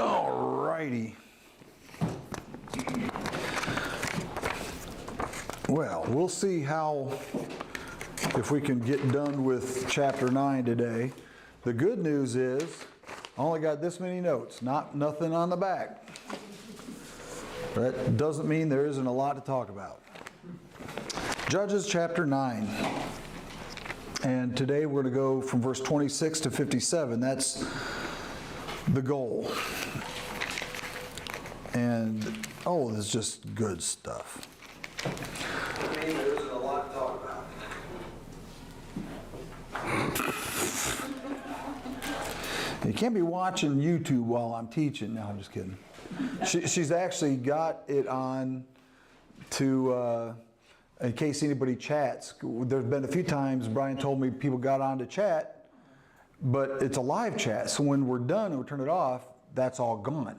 All righty. Well, we'll see if we can get done with chapter 9 today. The good news is, I only got this many notes, nothing on the back. That doesn't mean there isn't a lot to talk about. Judges chapter 9. And today we're going to go from verse 26 to 57. That's the goal. And, there's just good stuff. I mean, there isn't a lot to talk about. You can't be watching YouTube while I'm teaching. No, I'm just kidding. She's actually got it on to, in case anybody chats. There's been a few times Brian told me people got on to chat, but it's a live chat. So when we're done and we turn it off, that's all gone.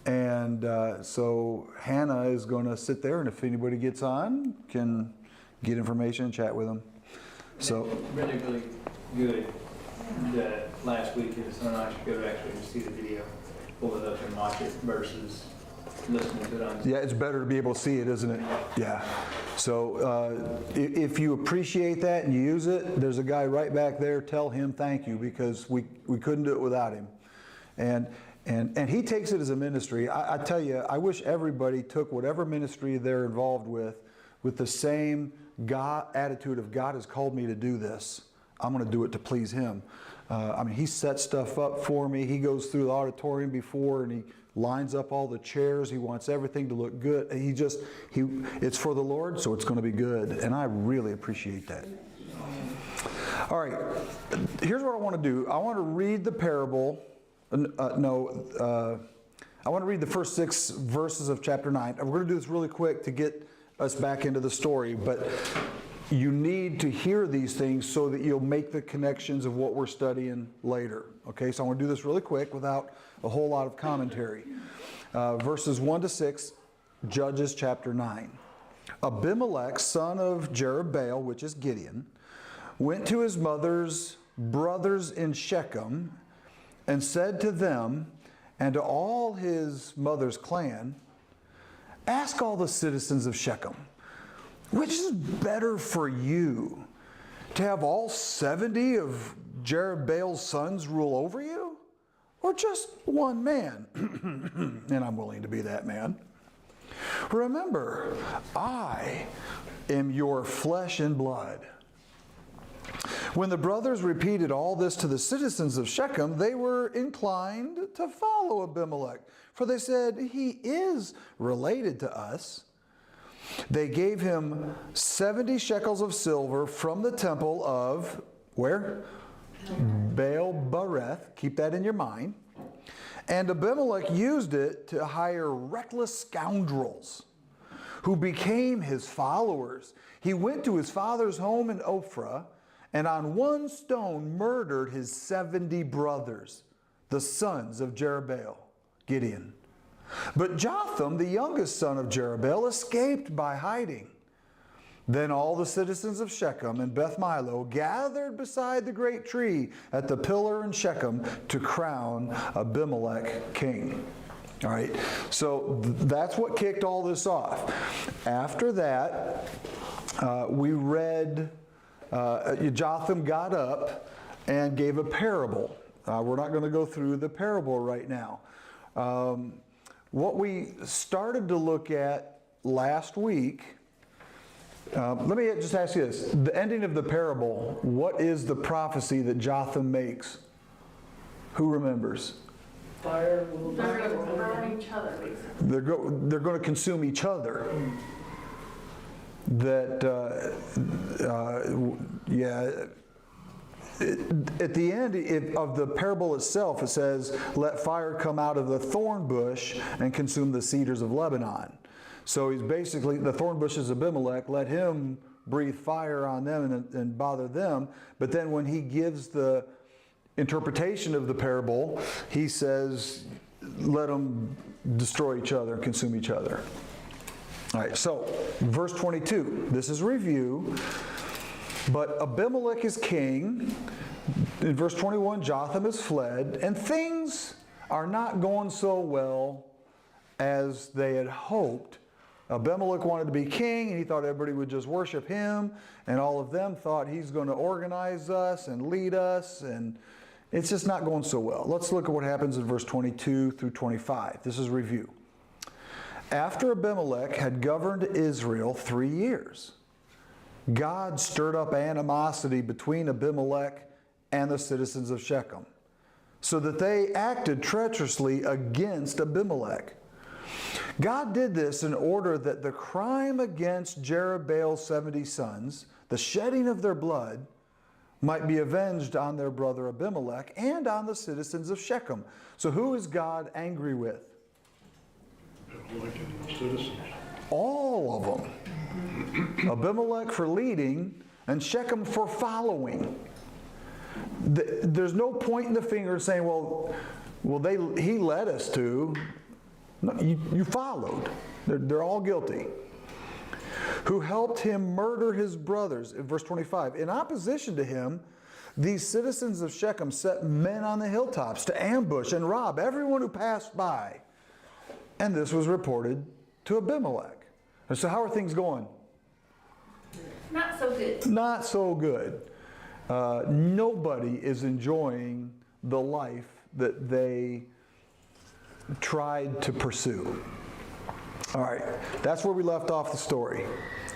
And so Hannah is going to sit there, and if anybody gets on, can get information and chat with them. So really good that last week is so nice to go actually see the video, pull it up and watch it versus listening to it on. Yeah, it's better to be able to see it, isn't it? Yeah. So if you appreciate that and you use it, there's a guy right back there. Tell him thank you, because we couldn't do it without him. And he takes it as a ministry. I tell you, I wish everybody took whatever ministry they're involved with the same attitude of God has called me to do this. I'm going to do it to please Him. I mean, He sets stuff up for me. He goes through the auditorium before and He lines up all the chairs. He wants everything to look good. It's for the Lord, so it's going to be good. And I really appreciate that. All right, here's what I want to do. I want to read the parable. I want to read the first 6 verses of chapter 9. We're going to do this really quick to get us back into the story, but you need to hear these things so that you'll make the connections of what we're studying later. Okay, so I want to do this really quick without a whole lot of commentary. Verses 1 to 6, Judges chapter 9. Abimelech, son of Jerubbaal, which is Gideon, went to his mother's brothers in Shechem and said to them and to all his mother's clan, "Ask all the citizens of Shechem, which is better for you, to have all 70 of Jerubbaal's sons rule over you, or just one man?" And I'm willing to be that man. "Remember, I am your flesh and blood." When the brothers repeated all this to the citizens of Shechem, they were inclined to follow Abimelech, for they said, "He is related to us." They gave him 70 shekels of silver from the temple of, where? Baal Bereth. Keep that in your mind. And Abimelech used it to hire reckless scoundrels who became his followers. He went to his father's home in Ophrah, and on one stone murdered his 70 brothers, the sons of Jerubbaal, Gideon. But Jotham, the youngest son of Jerubbaal, escaped by hiding. Then all the citizens of Shechem and Beth Milo gathered beside the great tree at the pillar in Shechem to crown Abimelech king. All right, so that's what kicked all this off. After that, we read Jotham got up and gave a parable. We're not going to go through the parable right now. What we started to look at last week, let me just ask you this. The ending of the parable, what is the prophecy that Jotham makes? Who remembers? Fire will burn each other, basically. They're going to consume each other. That, at the end of the parable itself, it says, "Let fire come out of the thorn bush and consume the cedars of Lebanon." So he's basically, the thorn bush is Abimelech, let him breathe fire on them and bother them. But then when he gives the interpretation of the parable, he says, let them destroy each other and consume each other. All right, so verse 22, this is review. But Abimelech is king. In verse 21, Jotham has fled, and things are not going so well as they had hoped. Abimelech wanted to be king, and he thought everybody would just worship him, and all of them thought he's going to organize us and lead us, and it's just not going so well. Let's look at what happens in verse 22 through 25. This is review. After Abimelech had governed Israel 3 years, God stirred up animosity between Abimelech and the citizens of Shechem, so that they acted treacherously against Abimelech. God did this in order that the crime against Jerubbaal's 70 sons, the shedding of their blood, might be avenged on their brother Abimelech and on the citizens of Shechem. So who is God angry with? Abimelech and his citizens. All of them. Abimelech for leading and Shechem for following. There's no pointing the finger and saying, well, he led us to. No, you followed. They're all guilty. Who helped him murder his brothers, in verse 25. In opposition to him, these citizens of Shechem set men on the hilltops to ambush and rob everyone who passed by. And this was reported to Abimelech. And so how are things going? Not so good. Not so good. Nobody is enjoying the life that they tried to pursue. All right, that's where we left off the story.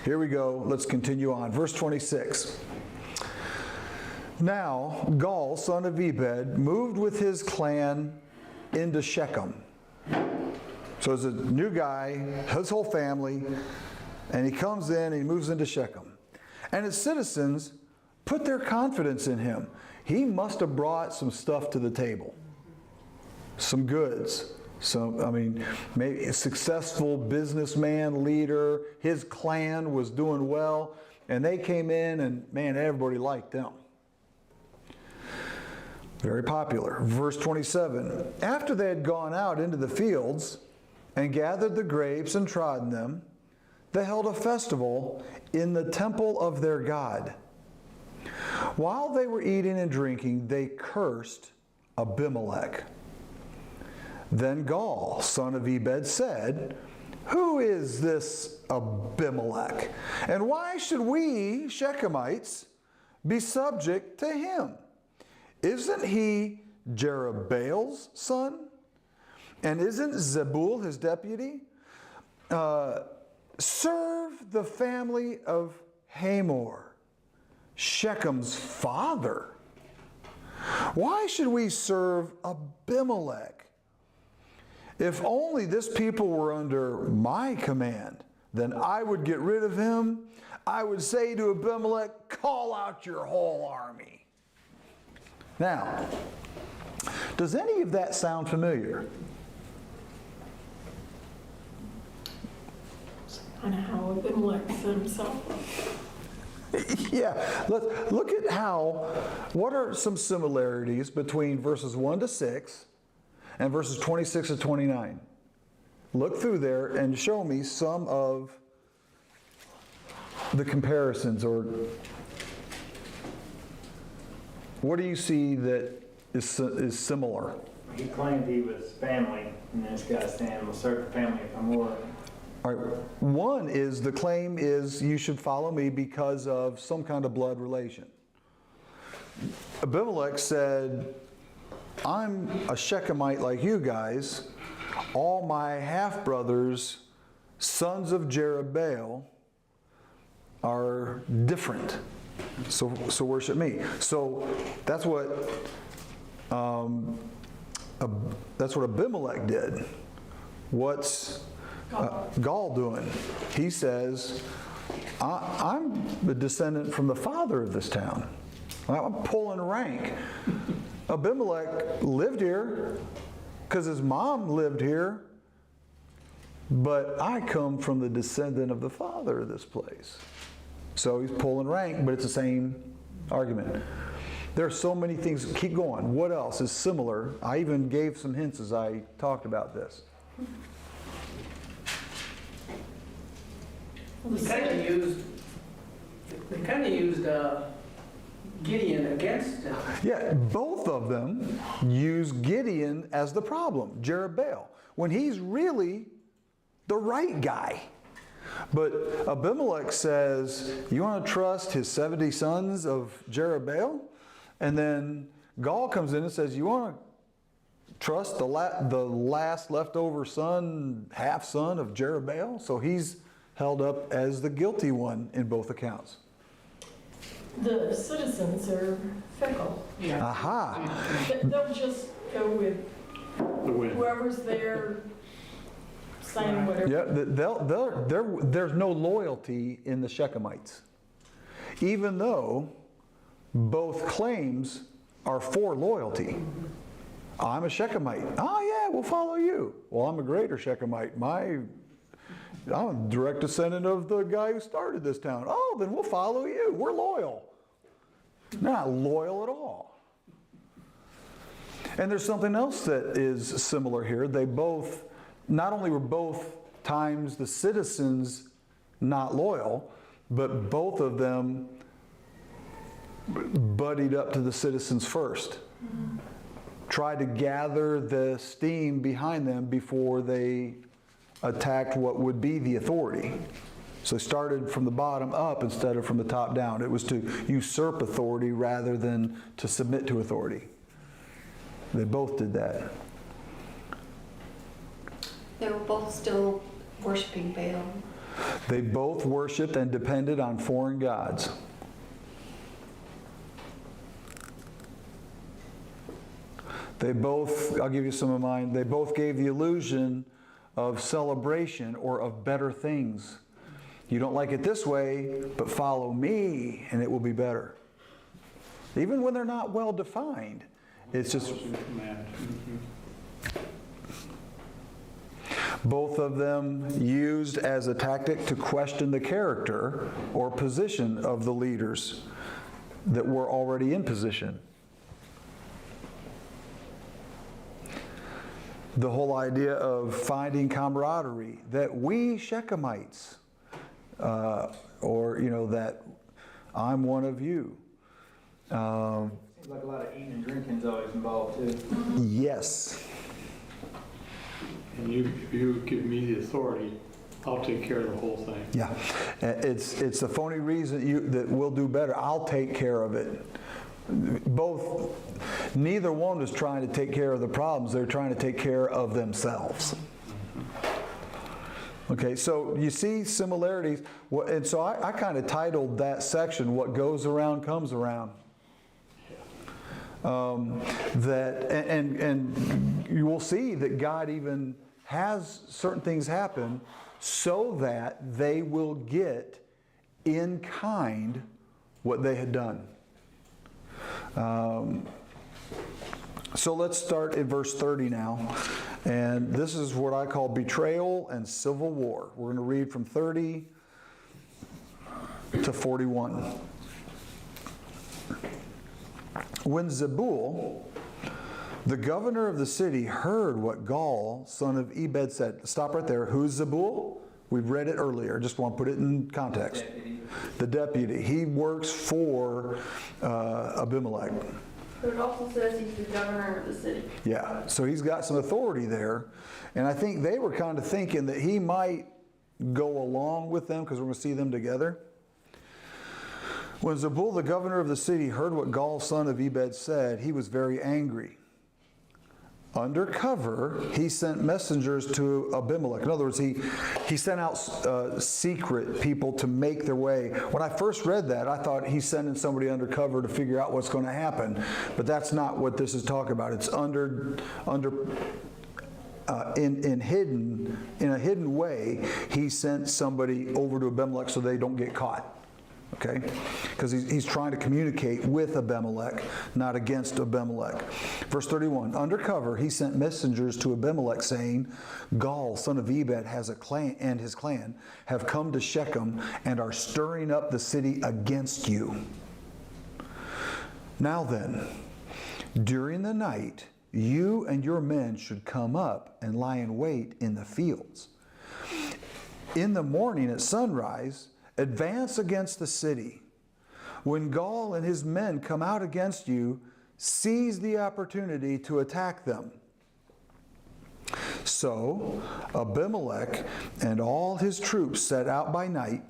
Here we go. Let's continue on. Verse 26. Now, Gaal, son of Ebed, moved with his clan into Shechem. So there's a new guy, his whole family, and he comes in and he moves into Shechem. And his citizens put their confidence in him. He must have brought some stuff to the table, some goods. Maybe a successful businessman, leader, his clan was doing well, and they came in and, man, everybody liked them. Very popular. Verse 27, after they had gone out into the fields and gathered the grapes and trodden them, they held a festival in the temple of their God. While they were eating and drinking, they cursed Abimelech. Then Gaal, son of Ebed, said, who is this Abimelech? And why should we, Shechemites, be subject to him? Isn't he Jerubbaal's son? And isn't Zebul his deputy? Serve the family of Hamor, Shechem's father. Why should we serve Abimelech? If only this people were under my command, then I would get rid of him. I would say to Abimelech, call out your whole army. Now, does any of that sound familiar? I know how Abimelech set himself up. Yeah, let's look at what are some similarities between verses 1 to 6 and verses 26 to 29. Look through there and show me some of the comparisons, or what do you see that is similar? He claimed he was family, and this guy's saying, well, serve the family if I'm more. All right. One is, the claim is, you should follow me because of some kind of blood relation. Abimelech said, I'm a Shechemite like you guys. All my half-brothers, sons of Jerubbaal, are different. So worship me. So that's what Abimelech did. What's Gaal doing? He says, I'm the descendant from the father of this town. I'm pulling rank. Abimelech lived here because his mom lived here, but I come from the descendant of the father of this place. So he's pulling rank, but it's the same argument. There are so many things. Keep going. What else is similar? I even gave some hints as I talked about this. They kind of used Gideon against him. Yeah, both of them use Gideon as the problem, Jerubbaal, when he's really the right guy. But Abimelech says, you want to trust his 70 sons of Jerubbaal? And then Gaul comes in and says, you want to trust the last leftover son, half son of Jerubbaal? So he's held up as the guilty one in both accounts. The citizens are fickle. Aha! They'll just go with The win. whoever's there saying whatever. Yeah, there's no loyalty in the Shechemites. Even though both claims are for loyalty. I'm a Shechemite. Oh yeah, we'll follow you. Well, I'm a greater Shechemite. I'm a direct descendant of the guy who started this town. Oh, then we'll follow you. We're loyal. They're not loyal at all. And there's something else that is similar here. They both, not only were both times the citizens not loyal, but both of them buddied up to the citizens first. Tried to gather the steam behind them before they attacked what would be the authority. So they started from the bottom up instead of from the top down. It was to usurp authority rather than to submit to authority. They both did that. They were both still worshiping Baal. They both worshiped and depended on foreign gods. They both, I'll give you some of mine, they both gave the illusion of celebration or of better things. You don't like it this way, but follow me and it will be better. Even when they're not well defined, it's just... Command. Both of them used as a tactic to question the character or position of the leaders that were already in position. The whole idea of finding camaraderie, that we Shechemites, or, that I'm one of you. Seems like a lot of eating and drinking's always involved too. Yes. And if you give me the authority, I'll take care of the whole thing. Yeah. It's a phony reason that we'll do better. I'll take care of it. Neither one is trying to take care of the problems. They're trying to take care of themselves. Okay, so you see similarities. And so I kind of titled that section, What Goes Around Comes Around. And you will see that God even has certain things happen so that they will get in kind what they had done. So let's start in verse 30 now. And this is what I call betrayal and civil war. We're going to read from 30 to 41. When Zebul, the governor of the city, heard what Gaul, son of Ebed, said. Stop right there. Who's Zebul? We've read it earlier. Just want to put it in context. The deputy. He works for Abimelech. But it also says he's the governor of the city. Yeah, so he's got some authority there. And I think they were kind of thinking that he might go along with them because we're going to see them together. When Zebul, the governor of the city, heard what Gaul, son of Ebed, said, he was very angry. Under cover, he sent messengers to Abimelech. In other words, he sent out secret people to make their way. When I first read that, I thought he's sending somebody undercover to figure out what's going to happen. But that's not what this is talking about. It's in a hidden way, he sent somebody over to Abimelech so they don't get caught. Okay? Because he's trying to communicate with Abimelech, not against Abimelech. Verse 31, undercover, he sent messengers to Abimelech saying, Gaul, son of Ebed, has a clan, and his clan have come to Shechem and are stirring up the city against you. Now then, during the night, you and your men should come up and lie in wait in the fields. In the morning at sunrise, advance against the city. when Gaul and his men come out against you, seize the opportunity to attack them." So Abimelech and all his troops set out by night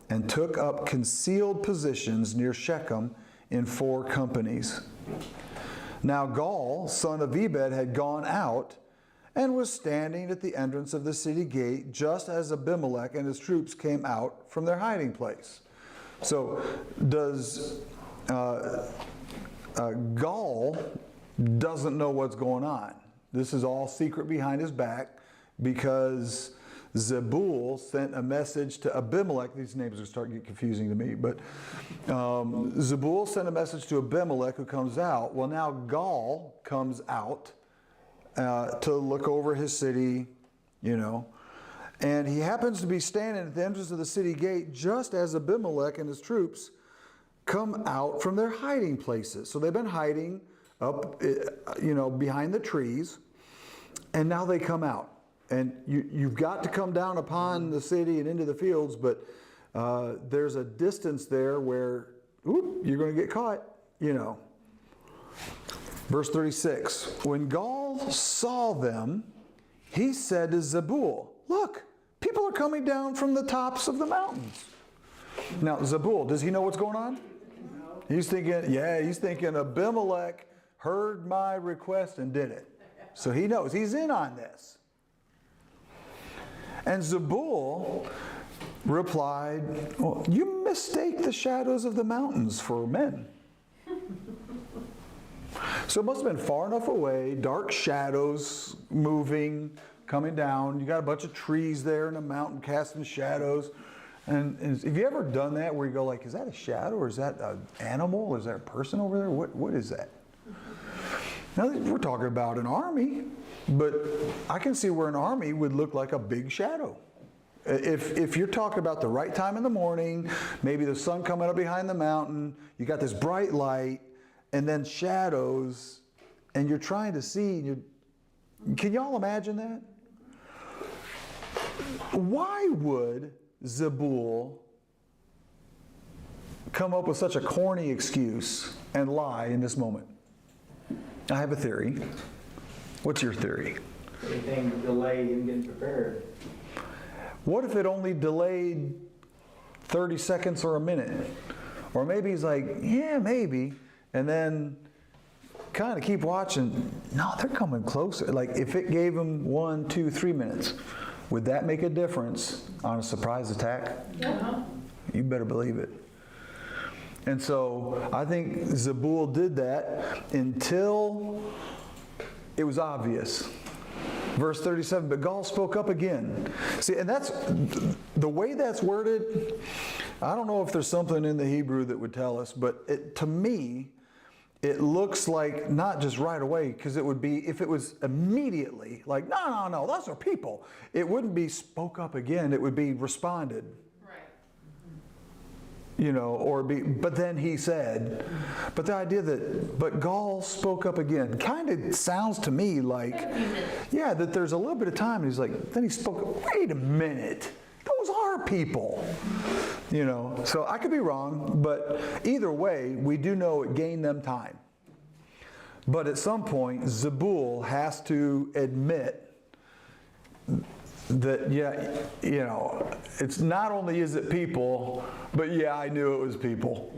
and took up concealed positions near Shechem in 4 companies. Now Gaul, son of Ebed, had gone out and was standing at the entrance of the city gate just as Abimelech and his troops came out from their hiding place. So does Gaul doesn't know what's going on. This is all secret behind his back because Zebul sent a message to Abimelech. These names are starting to get confusing to me, but Zebul sent a message to Abimelech, who comes out. Well, now Gaul comes out to look over his city, and he happens to be standing at the entrance of the city gate just as Abimelech and his troops come out from their hiding places. So they've been hiding up, behind the trees, and now they come out. And you've got to come down upon the city and into the fields, but there's a distance there where you're going to get caught, Verse 36, when Gaul saw them, he said to Zebul, "Look, people are coming down from the tops of the mountains." Now, Zebul, does he know what's going on? He's thinking Abimelech heard my request and did it. So he knows. He's in on this. And Zebul replied, "Well, you mistake the shadows of the mountains for men." So it must have been far enough away, dark shadows moving, coming down. You got a bunch of trees there in a mountain casting shadows. And have you ever done that where you go like, is that a shadow or is that an animal? Or is that a person over there? What is that? Now we're talking about an army, but I can see where an army would look like a big shadow. If you're talking about the right time in the morning, maybe the sun coming up behind the mountain, you got this bright light, and then shadows, and you're trying to see. Can y'all imagine that? Why would Zebul come up with such a corny excuse and lie in this moment? I have a theory. What's your theory? Anything to delay him getting prepared. What if it only delayed 30 seconds or a minute? Or maybe he's like, yeah, maybe. And then kind of keep watching. No, they're coming closer. Like if it gave him 1, 2, 3 minutes, would that make a difference on a surprise attack? Yeah. You better believe it. And so I think Zebul did that until it was obvious. Verse 37, but Gaul spoke up again. See, and that's the way that's worded. I don't know if there's something in the Hebrew that would tell us, but to me, it looks like not just right away, because it would be, if it was immediately, like, no, those are people. It wouldn't be spoke up again. It would be responded. But then he said, but the idea but Gaul spoke up again, kind of sounds to me like, that there's a little bit of time. And he's like, then he spoke, wait a minute, those are people. So I could be wrong, but either way, we do know it gained them time. But at some point, Zebul has to admit that, it's not only is it people, but I knew it was people.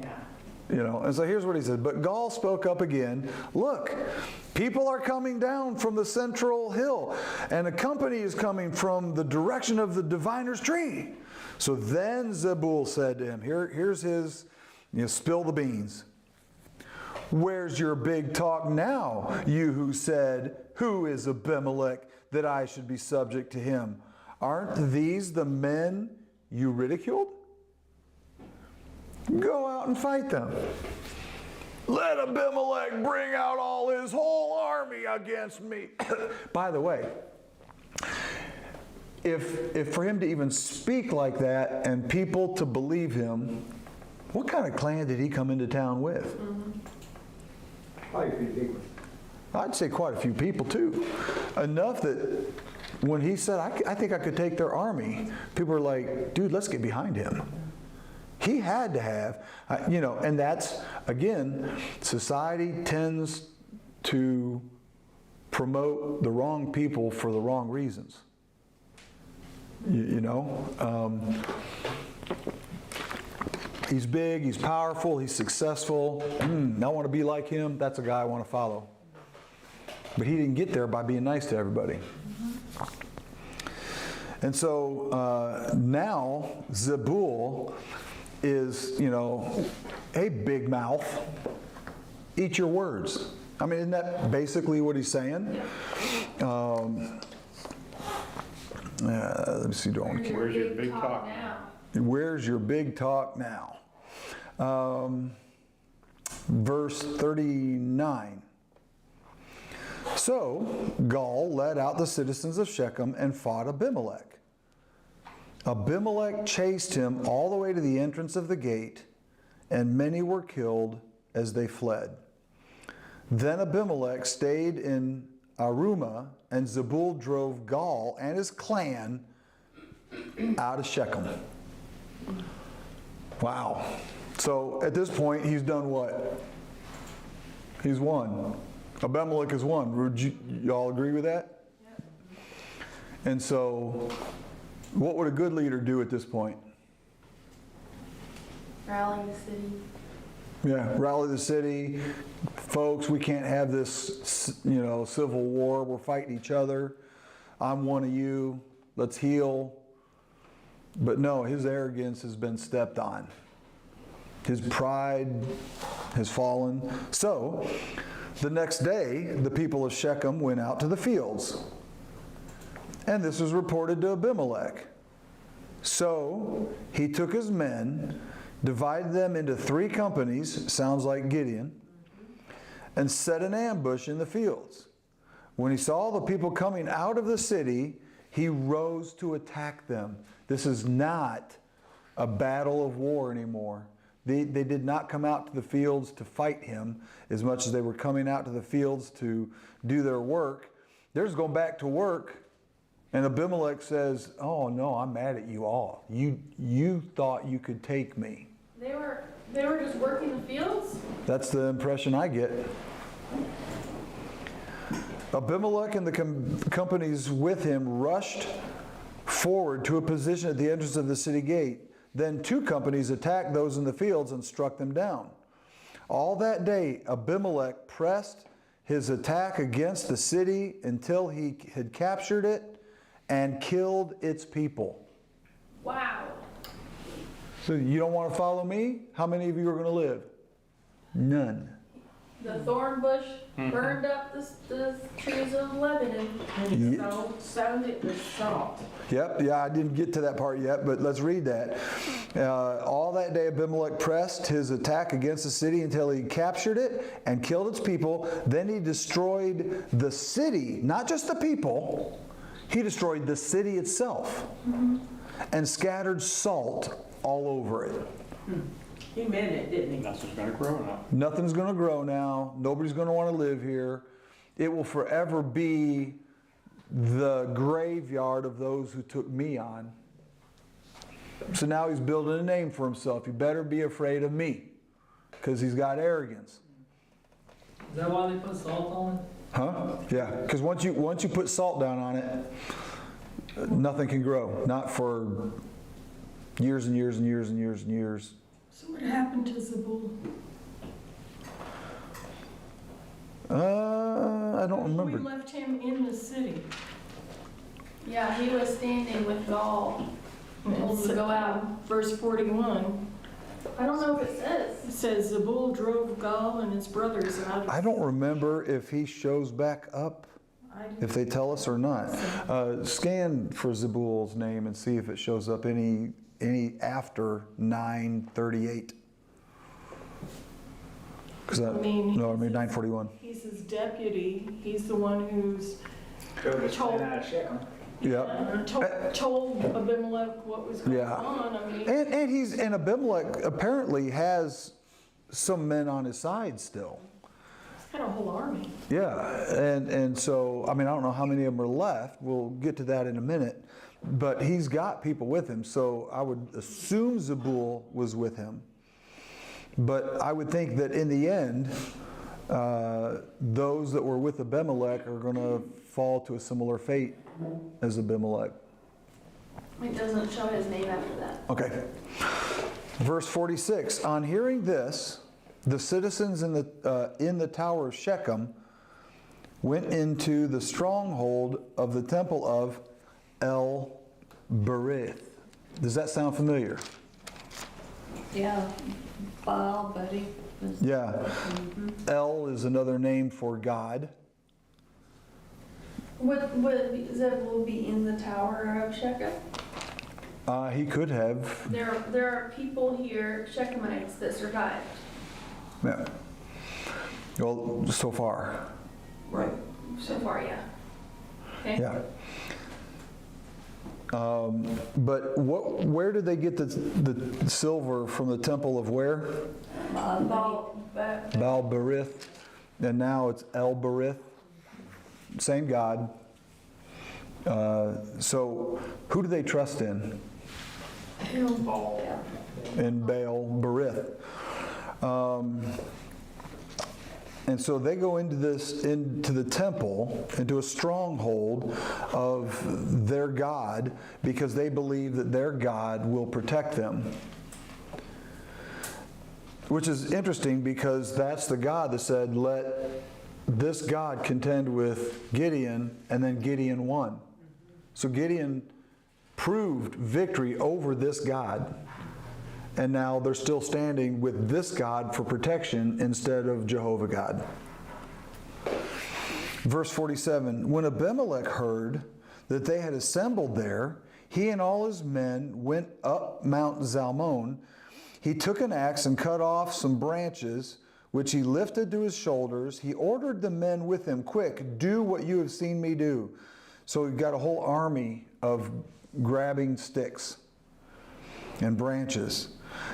And so here's what he said. But Gaul spoke up again. Look, people are coming down from the central hill, and a company is coming from the direction of the diviner's tree. So then Zebul said to him, here's his, spill the beans. Where's your big talk now, you who said, who is Abimelech that I should be subject to him? Aren't these the men you ridiculed? Go out and fight them. Let Abimelech bring out all his whole army against me. By the way, if for him to even speak like that and people to believe him, what kind of clan did he come into town with? Probably a pretty big one. I'd say quite a few people too. Enough that when he said, I think I could take their army, people were like, dude, let's get behind him. he had to have, and that's, again, society tends to promote the wrong people for the wrong reasons. He's big, he's powerful, he's successful. I want to be like him. That's a guy I want to follow. But he didn't get there by being nice to everybody. And so now Zebul is, hey, big mouth, eat your words. I mean, isn't that basically what he's saying? Let me see, do I want to Where's your big talk? now? Where's your big talk now? Verse 39. So Gaal led out the citizens of Shechem and fought Abimelech. Abimelech chased him all the way to the entrance of the gate, and many were killed as they fled. Then Abimelech stayed in Arumah, and Zebul drove Gaal and his clan out of Shechem. Wow. So at this point, he's done what? He's won. Abimelech has won. Would you all agree with that? Yep. And so, what would a good leader do at this point? Rally the city. Yeah, rally the city. Folks, we can't have this, civil war. We're fighting each other. I'm one of you. Let's heal. But no, his arrogance has been stepped on. His pride has fallen. So, the next day, the people of Shechem went out to the fields. And this was reported to Abimelech. So, he took his men, divided them into 3 companies, sounds like Gideon, and set an ambush in the fields. When he saw the people coming out of the city, he rose to attack them. This is not a battle of war anymore. They did not come out to the fields to fight him as much as they were coming out to the fields to do their work. They're just going back to work. And Abimelech says, oh no, I'm mad at you all. You thought you could take me. They were just working the fields? That's the impression I get. Abimelech and the companies with him rushed forward to a position at the entrance of the city gate. Then 2 companies attacked those in the fields and struck them down. All that day, Abimelech pressed his attack against the city until he had captured it and killed its people. Wow. So you don't want to follow me? How many of you are going to live? None. The thorn bush burned up the trees of Lebanon. And so sowned it with salt. Yep, yeah, I didn't get to that part yet, but let's read that. All that day Abimelech pressed his attack against the city until he captured it and killed its people. Then he destroyed the city, not just the people. He destroyed the city itself and scattered salt all over it. He meant it, didn't he? Nothing's going to grow now. Nothing's going to grow now. Nobody's going to want to live here. It will forever be the graveyard of those who took me on. So now he's building a name for himself. You better be afraid of me, because he's got arrogance. Is that why they put salt on it? Huh? Yeah, because once you put salt down on it, nothing can grow. Not for years and years and years and years and years. So what happened to Zebul? I don't We remember. left him in the city. Yeah, he was standing with Gaul, told to go out. Verse 41, I don't know if it it says. says Zebul drove Gaal and his brothers out. I don't remember if he shows back up, if they tell us or not. Scan for Zebul's name and see if it shows up any after 9:38. I mean, 9:41. He's his deputy. He's the one who's Drove his Told- clan out of Shechem. Yeah. told Abimelech what was going Yeah. on. I mean, And Abimelech apparently has some men on his side still. he's got a whole army. Yeah, and so, I mean, I don't know how many of them are left. We'll get to that in a minute. But he's got people with him, so I would assume Zebul was with him. But I would think that in the end, those that were with Abimelech are going to fall to a similar fate as Abimelech. It doesn't show his name after that. Okay. Verse 46, on hearing this, the citizens in the tower of Shechem went into the stronghold of the temple of El-Berith. Does that sound familiar? Yeah, Baal, buddy. Yeah. El is another name for God. Would Zeb will be in the tower of Shechem? He could have. There are people here, Shechemites, that survived. Yeah. Well, so far. Right. So far, yeah. Okay. Yeah. But where did they get the silver from the temple of where? Baal, Baal-berith. And now it's El-Berith. Same God. So who do they trust in? Ball. In Baal-berith. And so they go into the temple, into a stronghold of their God, because they believe that their God will protect them. Which is interesting, because that's the God that said, let this God contend with Gideon, and then Gideon won. So Gideon proved victory over this God. And now they're still standing with this God for protection instead of Jehovah God. Verse 47, when Abimelech heard that they had assembled there, he and all his men went up Mount Zalmon. He took an axe and cut off some branches, which he lifted to his shoulders. He ordered the men with him, quick, do what you have seen me do. So he got a whole army of grabbing sticks and branches.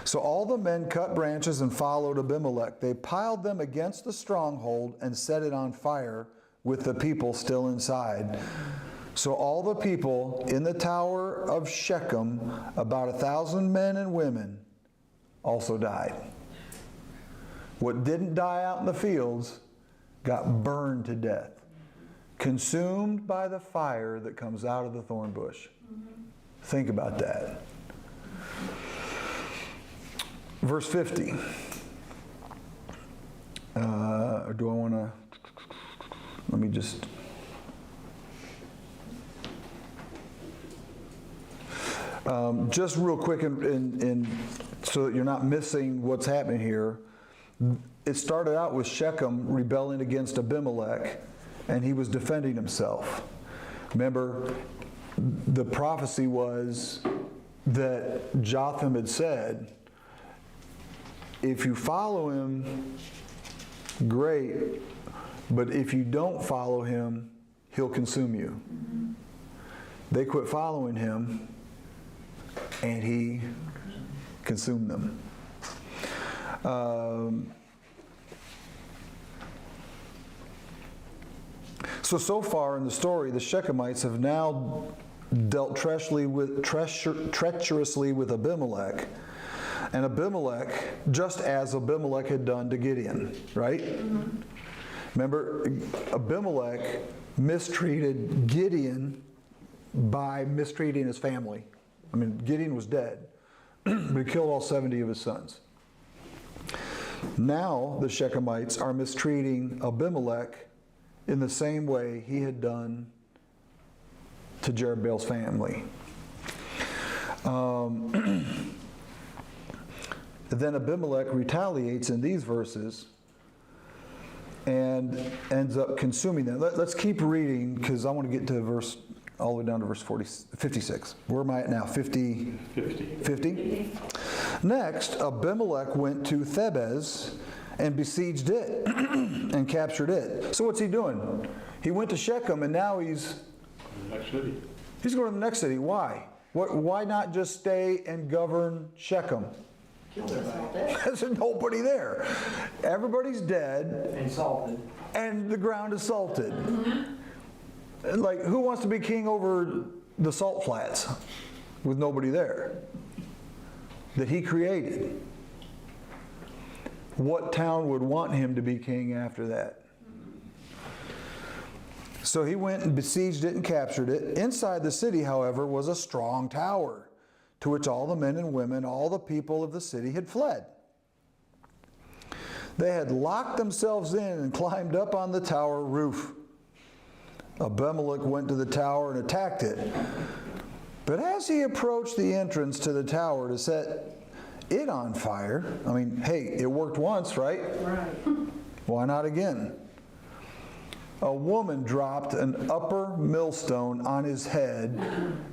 So all the men cut branches and followed Abimelech. They piled them against the stronghold and set it on fire with the people still inside. So all the people in the tower of Shechem, about 1,000 men and women, also died. What didn't die out in the fields got burned to death, consumed by the fire that comes out of the thorn bush. Think about that. Verse 50. Do I want to? Let me just. Just real quick, so that you're not missing what's happening here. It started out with Shechem rebelling against Abimelech, and he was defending himself. Remember, the prophecy was that Jotham had said, if you follow him, great, but if you don't follow him, he'll consume you. They quit following him, and he consumed them. So far in the story, the Shechemites have now dealt treacherously with Abimelech. And Abimelech, just as Abimelech had done to Gideon, right? Mm-hmm. Remember, Abimelech mistreated Gideon by mistreating his family. I mean, Gideon was dead, but he killed all 70 of his sons. Now the Shechemites are mistreating Abimelech in the same way he had done to Jerubbaal's family. Then Abimelech retaliates in these verses and ends up consuming them. Let's keep reading, because I want to get to all the way down to verse 56. Where am I at now? 50? 50? Next, Abimelech went to Thebez and besieged it and captured it. So what's he doing? He went to Shechem, and now he's going to the next city. Why? Why not just stay and govern Shechem? There's nobody there. Everybody's dead. And salted. And the ground is salted. Mm-hmm. Like, who wants to be king over the salt flats with nobody there that he created. What town would want him to be king after that? So he went and besieged it and captured it. Inside the city, however, was a strong tower to which all the men and women, all the people of the city had fled. They had locked themselves in and climbed up on the tower roof. Abimelech went to the tower and attacked it. But as he approached the entrance to the tower to set it on fire, I mean, hey, it worked once, right? Right. Why not again? A woman dropped an upper millstone on his head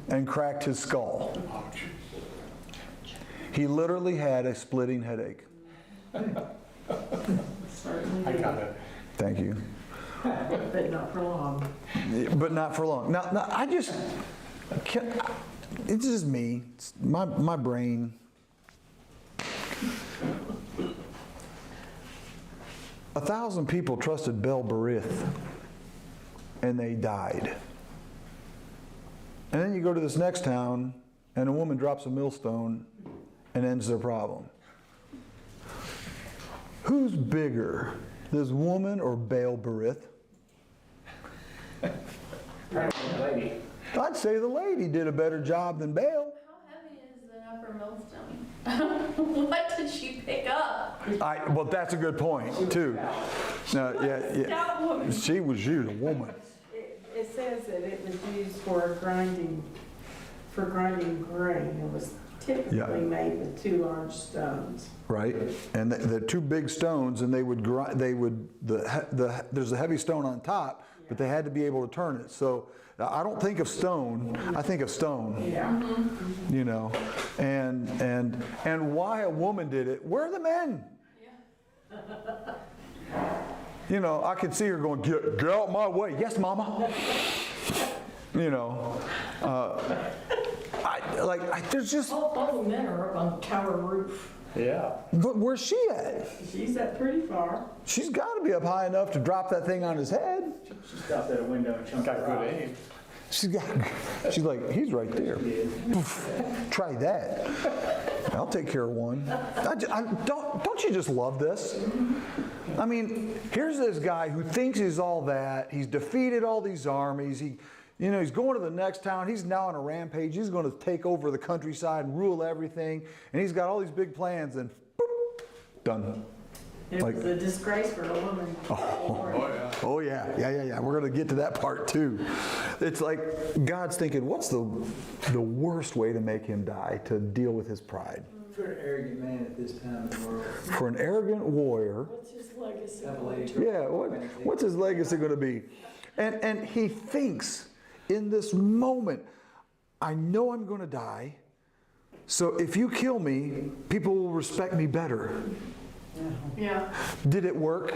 and cracked his skull. He literally had a splitting headache. Certainly. I got it. Thank you. But not for long. But not for long. Now I just can't, it's just me. It's my brain. 1,000 people trusted Baal-berith, and they died. And then you go to this next town, and a woman drops a millstone and ends their problem. Who's bigger, this woman or Baal-berith? Lady. I'd say the lady did a better job than Baal. How heavy is the upper millstone? What did she pick up? Well, that's a good point, too. No, yeah. Stout woman. She was a woman. It says that it was used for grinding grain. It was typically Yeah. made with 2 large stones. Right, and they're 2 big stones, and there's a heavy stone on top, but they had to be able to turn it. So I don't think of stone, I think of stone, Yeah. you know, and why a woman did it. Where are the men? You know, I could see her going, get out my way. Yes, mama. You know, there's just, All the men are up on the tower roof. Yeah. but where's she at? She's up pretty far. She's got to be up high enough to drop that thing on his head. She stopped at a window and chunked Got her good out. aim. She's like, he's right there. Yeah. Try that. I'll take care of one. Don't you just love this? I mean, here's this guy who thinks he's all that. He's defeated all these armies. He's going to the next town. He's now on a rampage. He's going to take over the countryside and rule everything. And he's got all these big plans, and boop, done. It Like- was a disgrace for a woman. Oh yeah. We're going to get to that part too. It's like God's thinking, what's the worst way to make him die, to deal with his pride? For an arrogant man at this time in the world. For an arrogant warrior, What's his legacy? Have a lady. yeah, what's his legacy going to be? And he thinks in this moment, I know I'm going to die, so if you kill me, people will respect me better. Yeah. Did it work?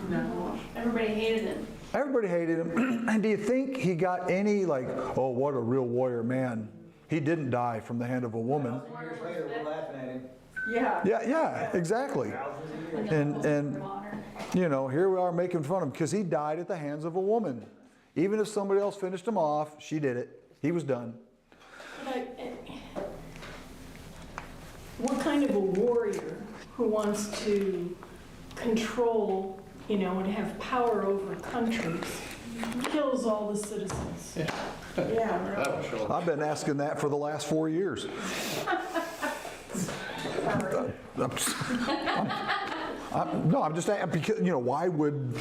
No. Everybody hated him. Everybody hated him. And do you think he got any oh, what a real warrior man. He didn't die from the hand of a woman. Years later, we're laughing at him. Yeah. Yeah, exactly. And here we are making fun of him because he died at the hands of a woman. Even if somebody else finished him off, she did it. He was done. What kind of a warrior who wants to control, and have power over countries kills all the citizens? Yeah, really. That'll show. I've been asking that for the last 4 years. I'm just asking because, why would...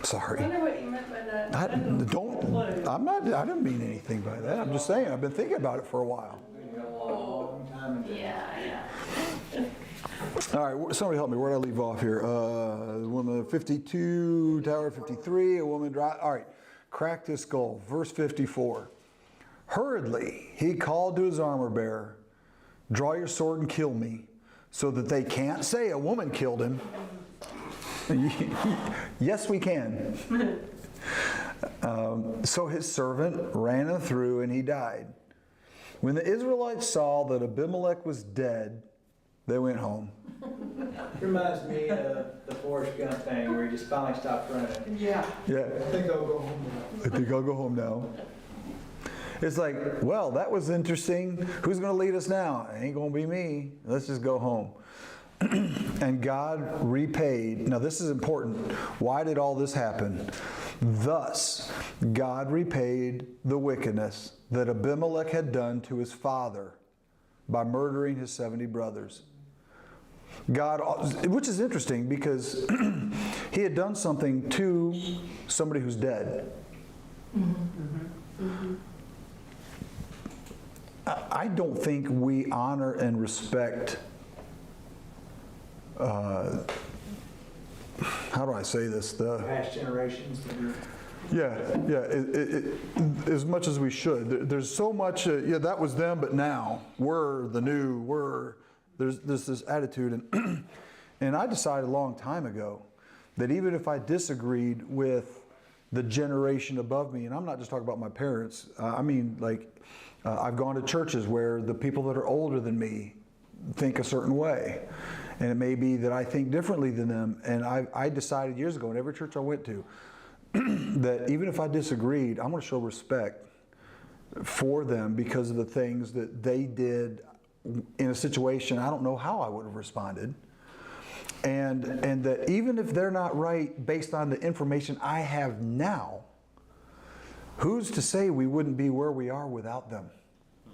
Sorry. I wonder what you meant by that. I didn't mean anything by that. I'm just saying, I've been thinking about it for a while. Yeah. All right, somebody help me. Where did I leave off here? The woman 52, tower 53, a woman dropped. All right, cracked his skull. Verse 54. Hurriedly, he called to his armor bearer, draw your sword and kill me, so that they can't say a woman killed him. Yes, we can. So his servant ran him through and he died. When the Israelites saw that Abimelech was dead, They went home. Reminds me of the Forrest Gump thing where he just finally stopped running. Yeah. Yeah. I think I'll go home now. I think I'll go home now. It's like, well, that was interesting. Who's going to lead us now? It ain't going to be me. Let's just go home. And God repaid. Now, this is important. Why did all this happen? Thus, God repaid the wickedness that Abimelech had done to his father by murdering his 70 brothers. God, which is interesting because he had done something to somebody who's dead. I don't think we honor and respect, how do I say this? Past generations. As much as we should. There's so much, that was them, but now we're the new, there's this attitude. And I decided a long time ago that even if I disagreed with the generation above me, and I'm not just talking about my parents, I've gone to churches where the people that are older than me think a certain way. And it may be that I think differently than them. And I decided years ago in every church I went to that even if I disagreed, I'm going to show respect for them because of the things that they did in a situation I don't know how I would have responded. And that even if they're not right based on the information I have now, who's to say we wouldn't be where we are without them?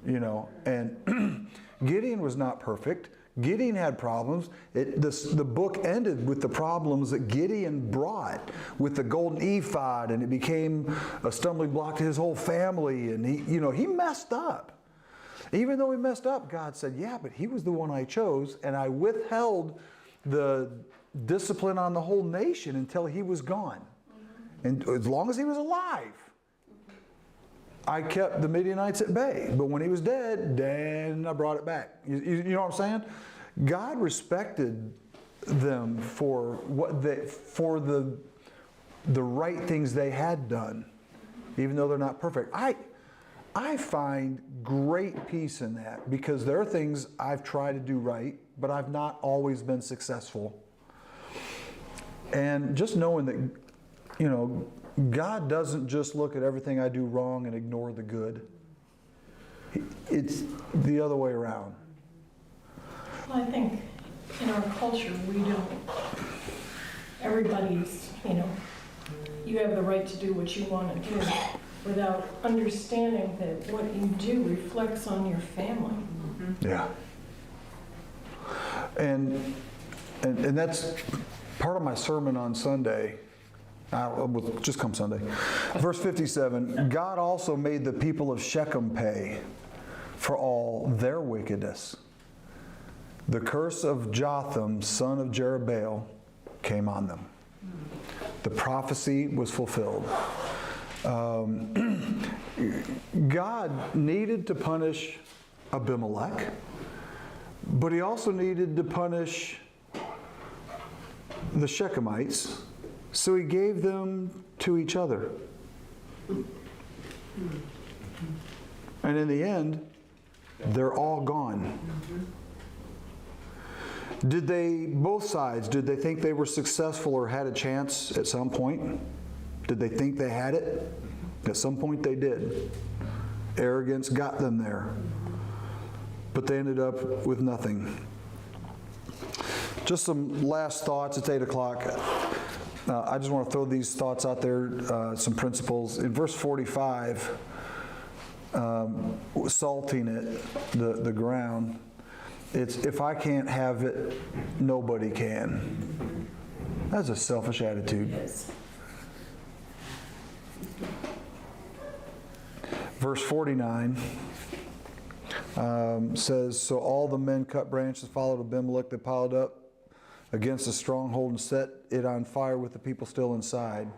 You know, and Gideon was not perfect. Gideon had problems. The book ended with the problems that Gideon brought with the golden ephod, and it became a stumbling block to his whole family. And he messed up. Even though he messed up, God said, yeah, but he was the one I chose, and I withheld the discipline on the whole nation until he was gone. And as long as he was alive, I kept the Midianites at bay. But when he was dead, then I brought it back. You know what I'm saying? God respected them for the right things they had done, even though they're not perfect. I find great peace in that because there are things I've tried to do right, but I've not always been successful. And just knowing that, God doesn't just look at everything I do wrong and ignore the good. It's the other way around. Well, I think in our culture, everybody's, you have the right to do what you want to do without understanding that what you do reflects on your family. Yeah. And that's part of my sermon on Sunday. Just come Sunday. Verse 57, God also made the people of Shechem pay for all their wickedness. The curse of Jotham, son of Jerubbaal, came on them. The prophecy was fulfilled. God needed to punish Abimelech, but he also needed to punish the Shechemites, so he gave them to each other. And in the end, they're all gone. Both sides, did they think they were successful or had a chance at some point? Did they think they had it? At some point they did. Arrogance got them there. But they ended up with nothing. Just some last thoughts. It's 8 o'clock. I just want to throw these thoughts out there, some principles. In verse 45, salting it, the ground, it's if I can't have it, nobody can. That's a selfish attitude. Verse 49 says, so all the men cut branches, followed Abimelech, they piled up against the stronghold and set it on fire with the people still inside.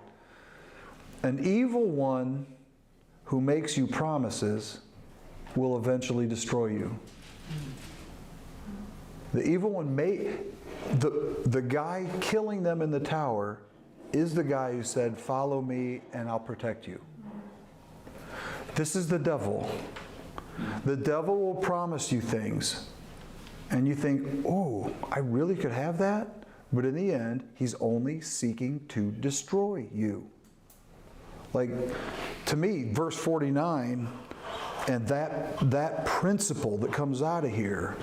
An evil one who makes you promises will eventually destroy you. The evil one the guy killing them in the tower is the guy who said, follow me and I'll protect you. This is the devil. The devil will promise you things And you think, oh, I really could have that? But in the end, he's only seeking to destroy you. Like, to me, verse 49 and that principle that comes out of here.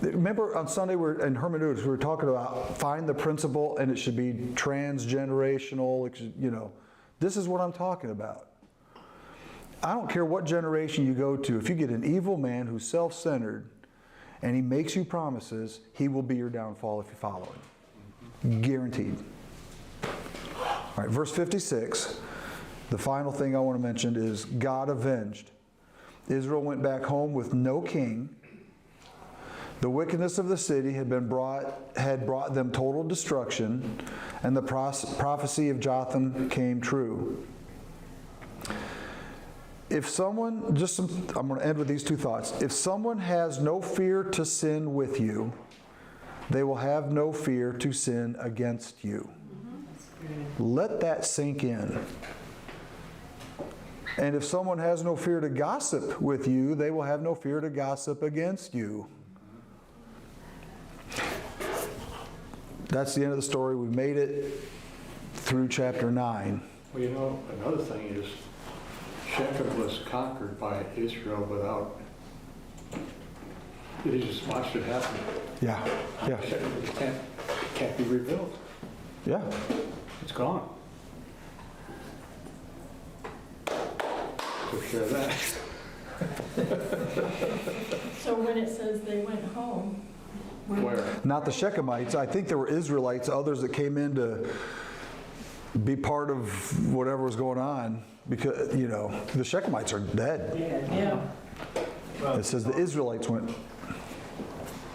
Remember on Sunday in hermeneutics, we were talking about find the principle and it should be transgenerational, This is what I'm talking about. I don't care what generation you go to, if you get an evil man who's self-centered and he makes you promises, he will be your downfall if you follow him. Guaranteed. All right, verse 56, the final thing I want to mention is God avenged. Israel went back home with no king. The wickedness of the city had brought them total destruction, and the prophecy of Jotham came true. If someone, I'm going to end with these two thoughts. If someone has no fear to sin with you, they will have no fear to sin against you. Let that sink in. And if someone has no fear to gossip with you, they will have no fear to gossip against you. That's the end of the story. We made it through chapter 9. Well, another thing is Shechem was conquered by Israel without, they just watched it happen. Yeah. Shechem can't be rebuilt. Yeah. It's gone. So share that. So when it says they went home, Where? Not the Shechemites. I think there were Israelites, others that came in to be part of whatever was going on because, the Shechemites are dead. yeah, It says the Israelites went.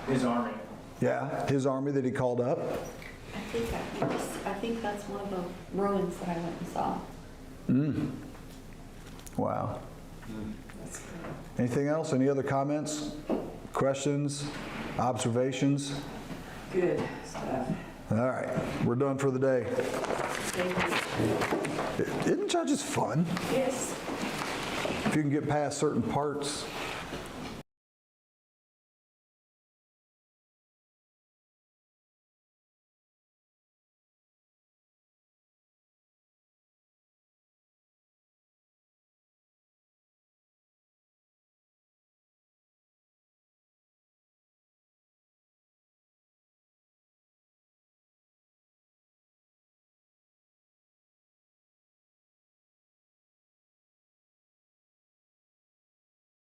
His army. Yeah, his army that he called up. I think that's one of the ruins that I went and saw. Wow. Anything else? Any other comments? Questions? Observations? Good stuff. All right, we're done for the day. Thank you. Isn't Judges fun? Yes. If you can get past certain parts.